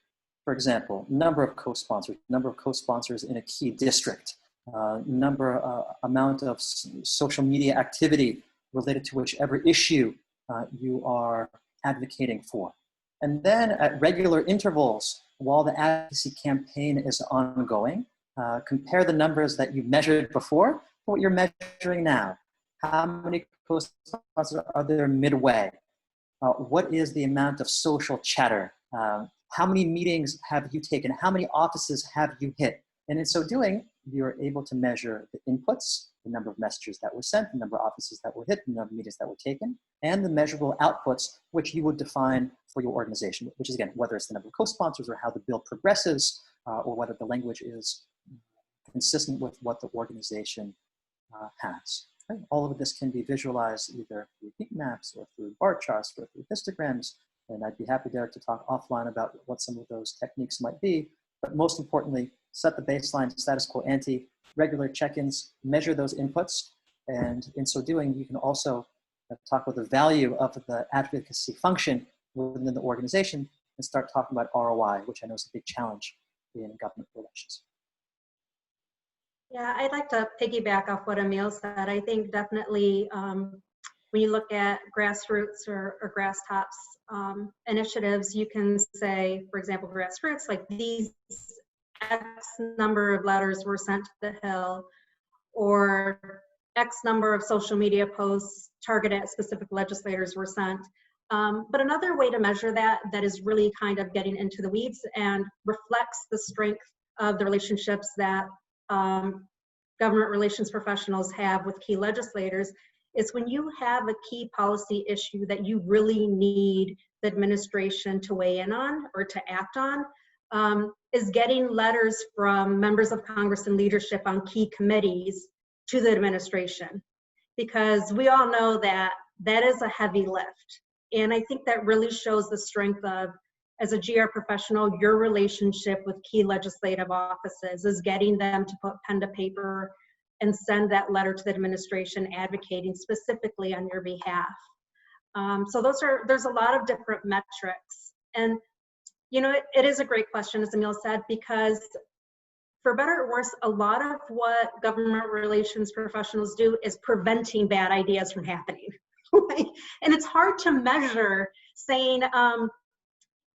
For example, number of co-sponsors in a key district, amount of social media activity related to whichever issue you are advocating for. And then at regular intervals, while the advocacy campaign is ongoing, compare the numbers that you measured before to what you're measuring now. How many co-sponsors are there midway? What is the amount of social chatter? How many meetings have you taken? How many offices have you hit? And in so doing, you're able to measure the inputs, the number of messages that were sent, the number of offices that were hit, the number of meetings that were taken, and the measurable outputs, which you would define for your organization, which is, again, whether it's the number of co-sponsors or how the bill progresses, or whether the language is consistent with what the organization has. Okay? All of this can be visualized either through heat maps or through bar charts or through histograms, and I'd be happy, Derek, to talk offline about what some of those techniques might be. But most importantly, set the baseline status quo ante, regular check-ins, measure those inputs, and in so doing, you can also talk about the value of the advocacy function within the organization and start talking about ROI, which I know is a big challenge in government relations. Yeah, I'd like to piggyback off what Emil said. I think definitely when you look at grassroots or grass tops initiatives, you can say, for example, grassroots, like these X number of letters were sent to the Hill, or X number of social media posts targeted at specific legislators were sent. But another way to measure that is really kind of getting into the weeds and reflects the strength of the relationships that government relations professionals have with key legislators, is when you have a key policy issue that you really need the administration to weigh in on or to act on, is getting letters from members of Congress and leadership on key committees to the administration. Because we all know that that is a heavy lift. And I think that really shows the strength of, as a GR professional, your relationship with key legislative offices is getting them to put pen to paper and send that letter to the administration advocating specifically on your behalf. So there's a lot of different metrics. And you know, it is a great question, as Emil said, because for better or worse, a lot of what government relations professionals do is preventing bad ideas from happening. Right? And it's hard to measure saying,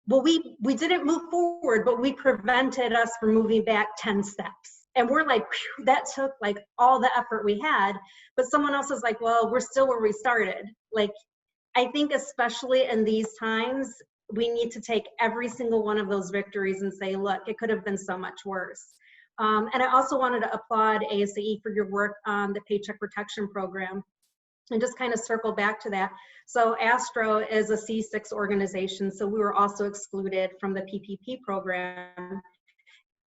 well, we didn't move forward, but we prevented us from moving back 10 steps. And we're like, that took like all the effort we had. But someone else is like, well, we're still where we started. Like, I think especially in these times, we need to take every single one of those victories and say, look, it could have been so much worse. And I also wanted to applaud ASAE for your work on the Paycheck Protection Program. And just kind of circle back to that. So ASTRO is a C6 organization, so we were also excluded from the PPP program.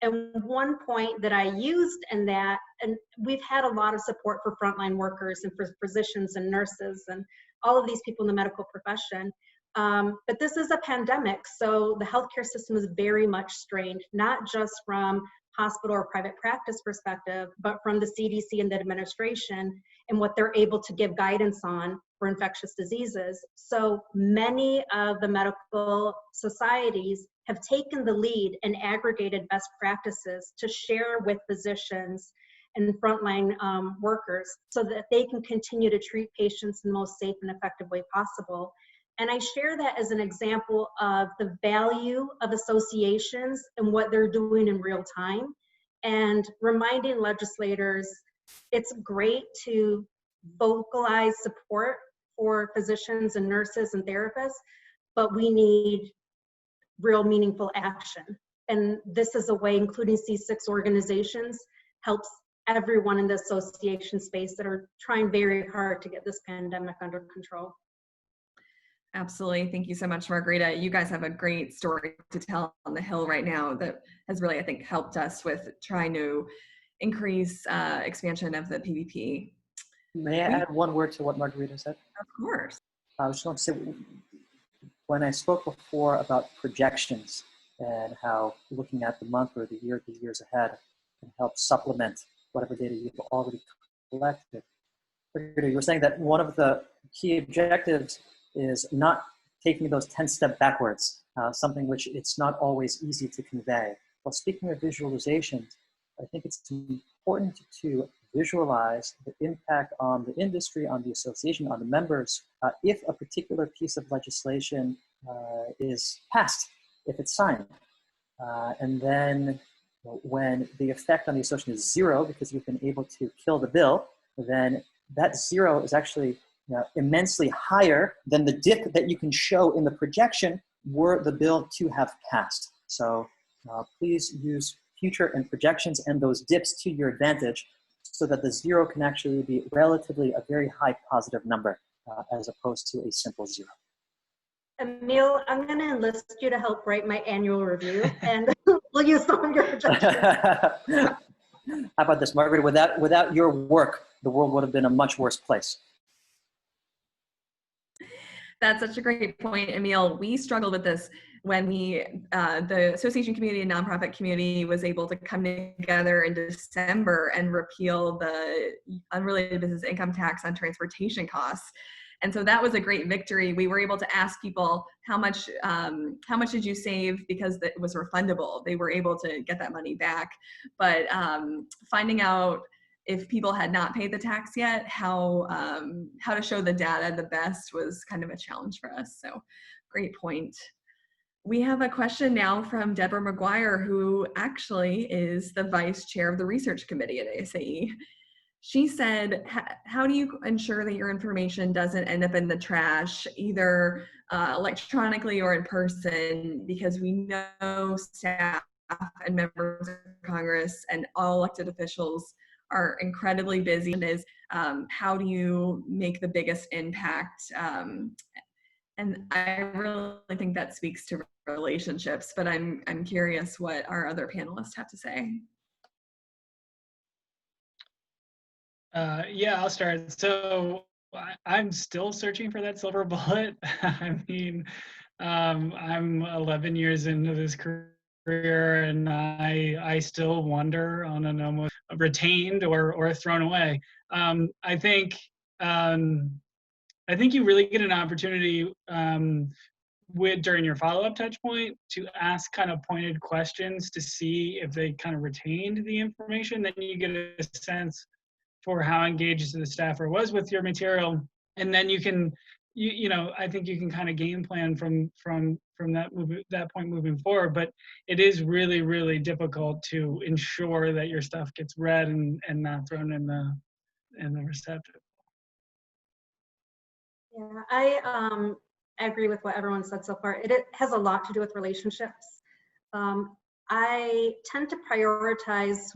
And one point that I used in that, and we've had a lot of support for frontline workers and for physicians and nurses and all of these people in the medical profession. But this is a pandemic, so the healthcare system is very much strained, not just from hospital or private practice perspective, but from the CDC and the administration and what they're able to give guidance on for infectious diseases. So many of the medical societies have taken the lead and aggregated best practices to share with physicians and frontline workers so that they can continue to treat patients in the most safe and effective way possible. And I share that as an example of the value of associations and what they're doing in real time, and reminding legislators it's great to vocalize support for physicians and nurses and therapists, but we need real meaningful action. And this is a way, including C6 organizations, helps everyone in the association space that are trying very hard to get this pandemic under control. Absolutely. Thank you so much, Margarita. You guys have a great story to tell on the Hill right now that has really, I think, helped us with trying to increase expansion of the PPP. May I add one word to what Margarita said? Of course. I was just going to say, when I spoke before about projections and how looking at the month or the years ahead can help supplement whatever data you've already collected, Margarita, you were saying that one of the key objectives is not taking those 10 steps backwards, something which it's not always easy to convey. Well, speaking of visualizations, I think it's important to visualize the impact on the industry, on the association, on the members, if a particular piece of legislation is passed, if it's signed. And then when the effect on the association is zero because you've been able to kill the bill, then that zero is actually immensely higher than the dip that you can show in the projection were the bill to have passed. So please use future and projections and those dips to your advantage so that the zero can actually be relatively a very high positive number as opposed to a simple zero. Emil, I'm going to enlist you to help write my annual review, and we'll use some of your projections. How about this, Margarita? Without your work, the world would have been a much worse place. That's such a great point, Emil. We struggled with this when the association community and nonprofit community was able to come together in December and repeal the unrelated business income tax on transportation costs. And so that was a great victory. We were able to ask people how much did you save, because it was refundable. They were able to get that money back. But finding out if people had not paid the tax yet, how to show the data the best was kind of a challenge for us. So great point. We have a question now from Deborah McGuire, who actually is the vice chair of the research committee at ASAE. She said, how do you ensure that your information doesn't end up in the trash, either electronically or in person? Because we know staff and members of Congress and all elected officials are incredibly busy, and is how do you make the biggest impact? And I really think that speaks to relationships, but I'm curious what our other panelists have to say. Yeah, I'll start. So I'm still searching for that silver bullet. I mean, I'm 11 years into this career, and I still wonder on an almost retained or thrown away. I think you really get an opportunity during your follow-up touch point to ask kind of pointed questions to see if they kind of retained the information. Then you get a sense for how engaged the staffer was with your material, and then you can, I think you can kind of game plan from that point moving forward. But it is really, really difficult to ensure that your stuff gets read and not thrown in the receptacle. Yeah, I agree with what everyone said so far. It has a lot to do with relationships. I tend to prioritize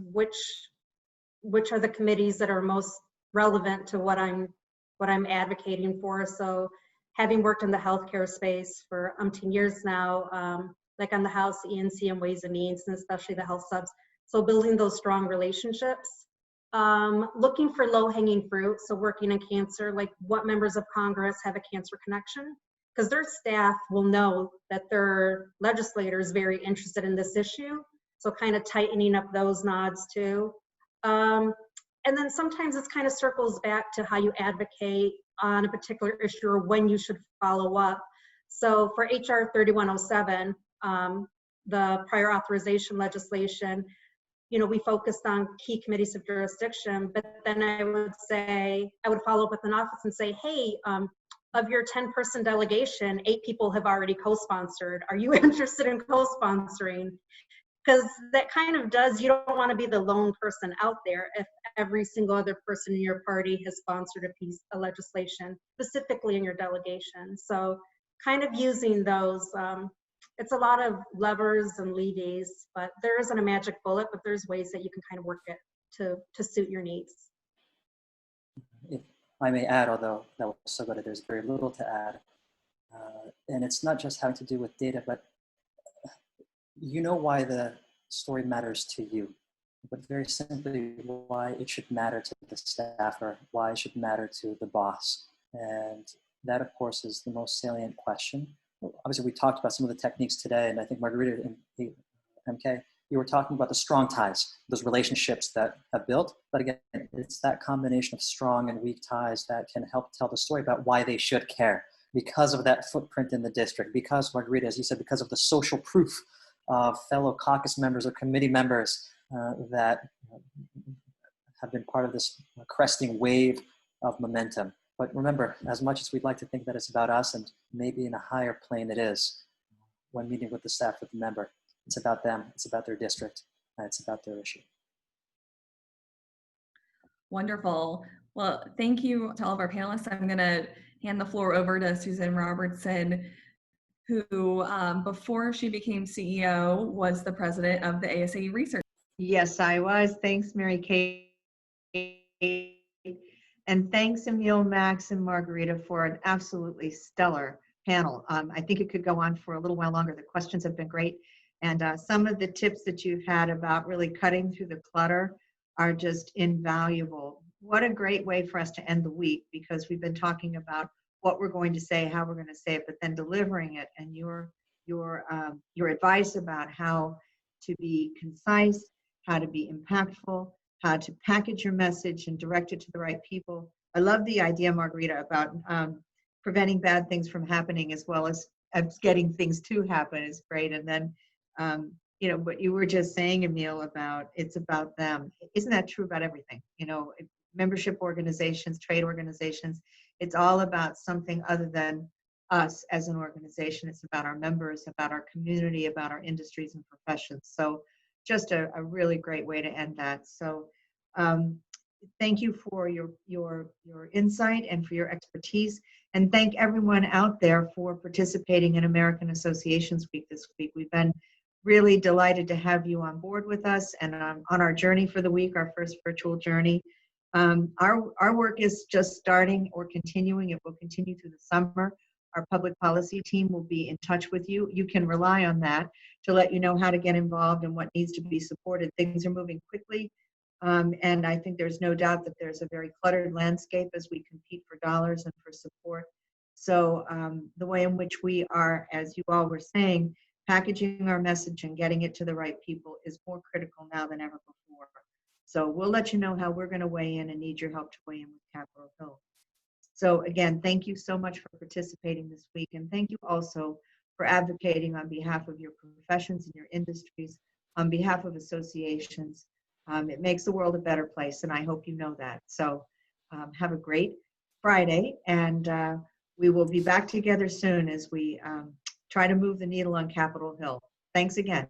which are the committees that are most relevant to what I'm advocating for. So having worked in the healthcare space for umpteen years now, like on the House ENC and Ways and Means, and especially the health subs. So building those strong relationships, looking for low-hanging fruit. So working in cancer, like what members of Congress have a cancer connection, because their staff will know that their legislators very interested in this issue. So kind of tightening up those nods too. And then sometimes it's kind of circles back to how you advocate on a particular issue or when you should follow up. So for HR 3107, the prior authorization legislation, we focused on key committees of jurisdiction, but then I would follow up with an office and say, hey, of your 10-person delegation, 8 people have already co-sponsored. Are you interested in co-sponsoring? Because that kind of you don't want to be the lone person out there if every single other person in your party has sponsored a piece of legislation, specifically in your delegation. So kind of using those, it's a lot of levers and levies, but there isn't a magic bullet, but there's ways that you can kind of work it to suit your needs. If I may add, although that was so good, there's very little to add. And it's not just having to do with data, but you know why the story matters to you, but very simply why it should matter to the staffer, why it should matter to the boss. And that, of course, is the most salient question. Obviously, we talked about some of the techniques today, and I think Margarita and MK, you were talking about the strong ties, those relationships that have built. But again, it's that combination of strong and weak ties that can help tell the story about why they should care, because of that footprint in the district, because, Margarita, as you said, because of the social proof of fellow caucus members or committee members that have been part of this cresting wave of momentum. But remember, as much as we'd like to think that it's about us, and maybe in a higher plane it is, when meeting with the staff, with the member, it's about them, it's about their district, and it's about their issue. Wonderful. Well, thank you to all of our panelists. I'm going to hand the floor over to Susan Robertson, who before she became CEO was the president of the ASAE Research. Yes, I was. Thanks, Mary Kate. And thanks, Emil, Max, and Margarita for an absolutely stellar panel. I think it could go on for a little while longer. The questions have been great. And some of the tips that you've had about really cutting through the clutter are just invaluable. What a great way for us to end the week, because we've been talking about what we're going to say, how we're going to say it, but then delivering it, and your advice about how to be concise, how to be impactful, how to package your message and direct it to the right people. I love the idea, Margarita, about preventing bad things from happening as well as getting things to happen is great. And then, you know, what you were just saying, Emil, about it's about them. Isn't that true about everything? You know, membership organizations, trade organizations, it's all about something other than us as an organization. It's about our members, about our community, about our industries and professions. So just a really great way to end that. So thank you for your insight and for your expertise. And thank everyone out there for participating in American Associations Week this week. We've been really delighted to have you on board with us and on our journey for the week, our first virtual journey. Our work is just starting or continuing. It will continue through the summer. Our public policy team will be in touch with you. You can rely on that to let you know how to get involved and what needs to be supported. Things are moving quickly. And I think there's no doubt that there's a very cluttered landscape as we compete for dollars and for support. So the way in which we are, as you all were saying, packaging our message and getting it to the right people is more critical now than ever before. So we'll let you know how we're going to weigh in and need your help to weigh in with Capitol Hill. So again, thank you so much for participating this week. And thank you also for advocating on behalf of your professions and your industries, on behalf of associations. It makes the world a better place, and I hope you know that. So have a great Friday, and we will be back together soon as we try to move the needle on Capitol Hill. Thanks again.